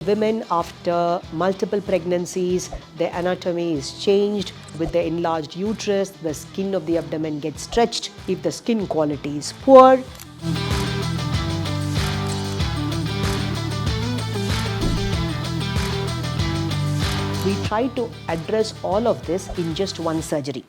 Women after multiple pregnancies, their anatomy is changed. With the enlarged uterus, the skin of the abdomen gets stretched. If the skin quality is poor, we try to address all of this in just one surgery.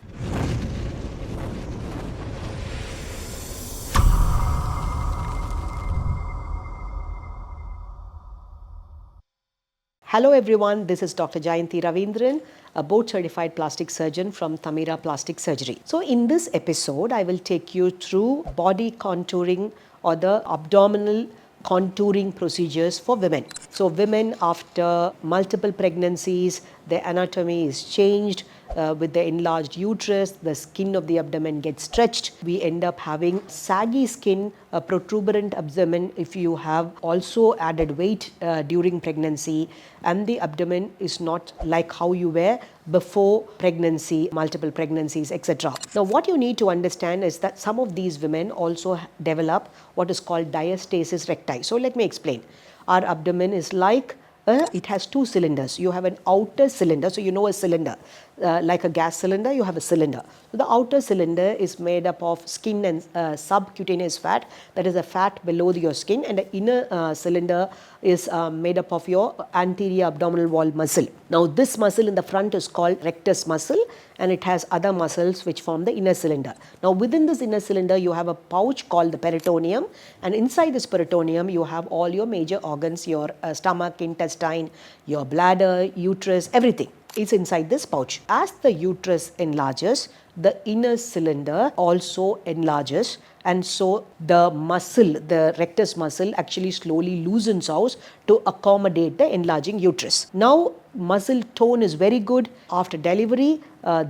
Hello everyone, this is Dr. Jayanti Ravindran, a board-certified plastic surgeon from Tamira Plastic Surgery. So in this episode, I will take you through body contouring or the abdominal contouring procedures for women. So women after multiple pregnancies, their anatomy is changed. With the enlarged uterus, the skin of the abdomen gets stretched. We end up having saggy skin, a protuberant abdomen if you have also added weight during pregnancy, and the abdomen is not like how you were before pregnancy, multiple pregnancies, etc. Now, what you need to understand is that some of these women also develop what is called diastasis recti. So, let me explain. Our abdomen is like it has two cylinders. You have an outer cylinder, so you know a cylinder. Like a gas cylinder, you have a cylinder. So the outer cylinder is made up of skin and subcutaneous fat, that is a fat below your skin, and the inner cylinder is made up of your anterior abdominal wall muscle. Now this muscle in the front is called rectus muscle, and it has other muscles which form the inner cylinder. Now within this inner cylinder you have a pouch called the peritoneum, and inside this peritoneum you have all your major organs, your stomach, intestine, your bladder, uterus, everything. It's inside this pouch. As the uterus enlarges, the inner cylinder also enlarges, and so the muscle, the rectus muscle, actually slowly loosens out to accommodate the enlarging uterus. Now muscle tone is very good. After delivery,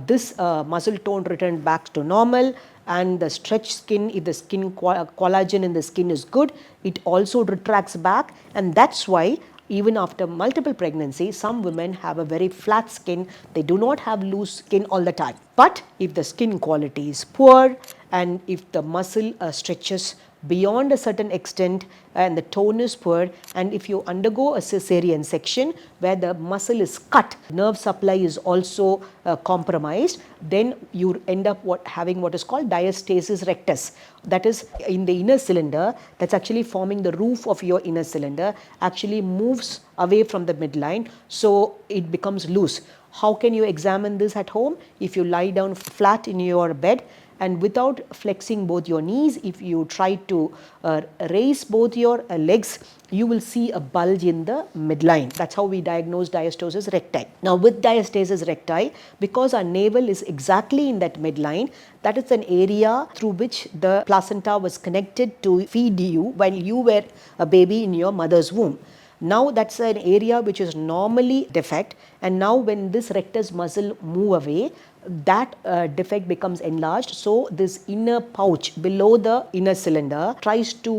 this muscle tone returned back to normal, and the stretched skin, if the skin collagen in the skin is good, it also retracts back, and that's why even after multiple pregnancies, some women have a very flat skin. They do not have loose skin all the time. But if the skin quality is poor, and if the muscle stretches beyond a certain extent and the tone is poor, and if you undergo a cesarean section where the muscle is cut, nerve supply is also compromised, then you end up having what is called diastasis rectus. That is, in the inner cylinder, that's actually forming the roof of your inner cylinder, actually moves away from the midline, so it becomes loose. How can you examine this at home? If you lie down flat in your bed, and without flexing both your knees, if you try to raise both your legs, you will see a bulge in the midline. That's how we diagnose diastasis recti. Now with diastasis recti, because our navel is exactly in that midline, that is an area through which the placenta was connected to feed you while you were a baby in your mother's womb. Now that's an area which is normally defect, and now when this rectus muscle move away, that defect becomes enlarged. So this inner pouch below the inner cylinder tries to,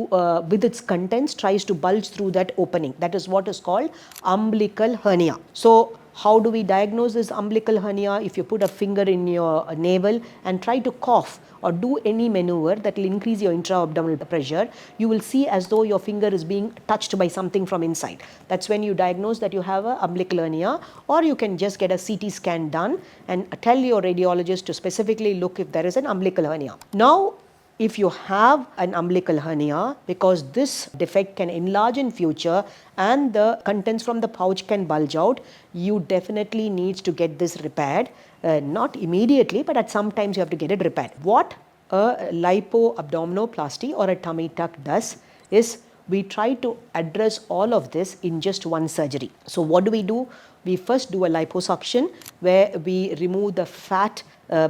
with its contents, tries to bulge through that opening. That is what is called umbilical hernia. So how do we diagnose this umbilical hernia? If you put a finger in your navel and try to cough or do any maneuver that will increase your intra-abdominal pressure, you will see as though your finger is being touched by something from inside. That's when you diagnose that you have an umbilical hernia, or you can just get a CT scan done and tell your radiologist to specifically look if there is an umbilical hernia. Now, if you have an umbilical hernia, because this defect can enlarge in future and the contents from the pouch can bulge out, you definitely need to get this repaired. Not immediately, but at some times you have to get it repaired. What a lipoabdominoplasty or a tummy tuck does is we try to address all of this in just one surgery. So what do? We first do a liposuction where we remove the fat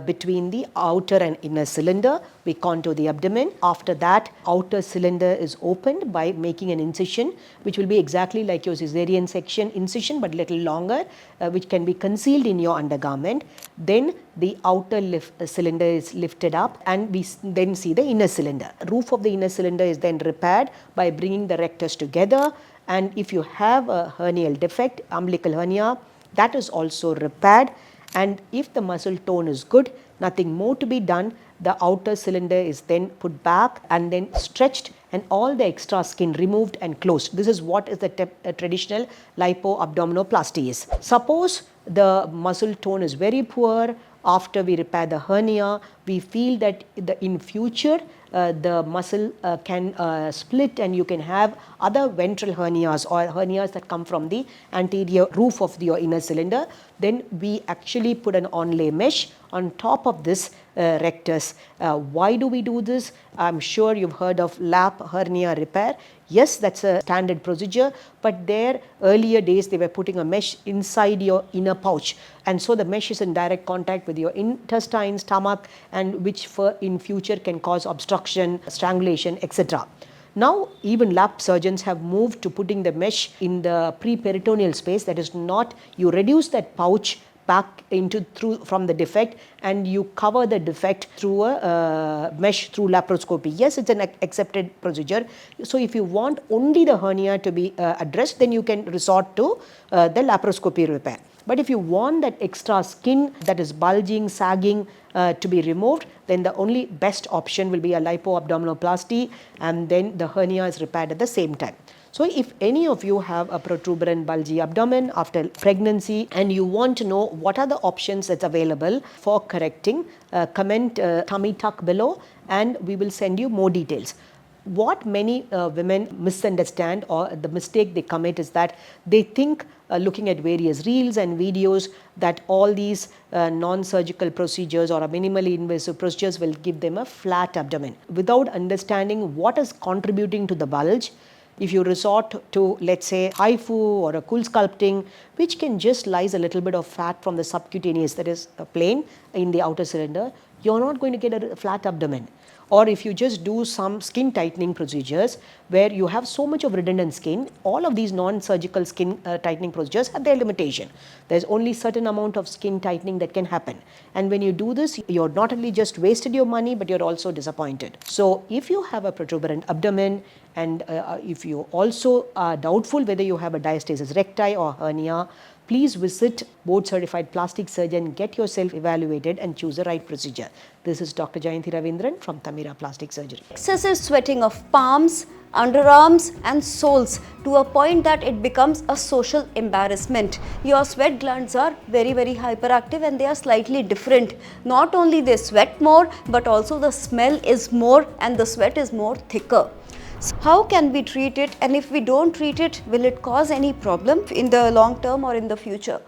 between the outer and inner cylinder. We contour the abdomen. After that, outer cylinder is opened by making an incision, which will be exactly like your cesarean section incision but little longer, which can be concealed in your undergarment. Then the outer cylinder is lifted up, and we then see the inner cylinder. Roof of the inner cylinder is then repaired by bringing the rectus together. And if you have a hernial defect, umbilical hernia, that is also repaired. And if the muscle tone is good, nothing more to be done. The outer cylinder is then put back and then stretched and all the extra skin removed and closed. This is what is the traditional lipo-abdominoplasty is. Suppose the muscle tone is very poor. After we repair the hernia, we feel that in future the muscle can split and you can have other ventral hernias or hernias that come from the anterior roof of your inner cylinder. Then we actually put an onlay mesh on top of this rectus. Why do we do this? I'm sure you've heard of lap hernia repair. Yes, that's a standard procedure, but there earlier days they were putting a mesh inside your inner pouch, and so the mesh is in direct contact with your intestine, stomach, and which in future can cause obstruction, strangulation, etc. Now even lap surgeons have moved to putting the mesh in the preperitoneal space. That is not, you reduce that pouch back through from the defect and you cover the defect through a mesh through laparoscopy. Yes, it's an accepted procedure. So if you want only the hernia to be addressed, then you can resort to the laparoscopy repair. But if you want that extra skin that is bulging, sagging to be removed, then the only best option will be a lipo-abdominoplasty, and then the hernia is repaired at the same time. So if any of you have a protuberant bulgy abdomen after pregnancy and you want to know what are the options that's available for correcting, comment tummy tuck below and we will send you more details. What many women misunderstand or the mistake they commit is that they think looking at various reels and videos that all these non-surgical procedures or minimally invasive procedures will give them a flat abdomen without understanding what is contributing to the bulge. If you resort to, let's say, HIFU or a cool sculpting, which can just lyse a little bit of fat from the subcutaneous, that is plane in the outer cylinder, you're not going to get a flat abdomen. Or if you just do some skin tightening procedures where you have so much of redundant skin, all of these non-surgical skin tightening procedures have their limitation. There's only certain amount of skin tightening that can happen. And when you do this, you're not only just wasted your money, but you're also disappointed. So if you have a protuberant abdomen and if you also are doubtful whether you have a diastasis recti or hernia, please visit board-certified plastic surgeon, get yourself evaluated and choose the right procedure. This is Dr. Jayanti Ravindran from Tamira Plastic Surgery. Excessive sweating of palms, underarms and soles to a point that it becomes a social embarrassment. Your sweat glands are very hyperactive and they are slightly different. Not only they sweat more, but also the smell is more and the sweat is more thicker. So how can we treat it, and if we don't treat it, will it cause any problem in the long term or in the future?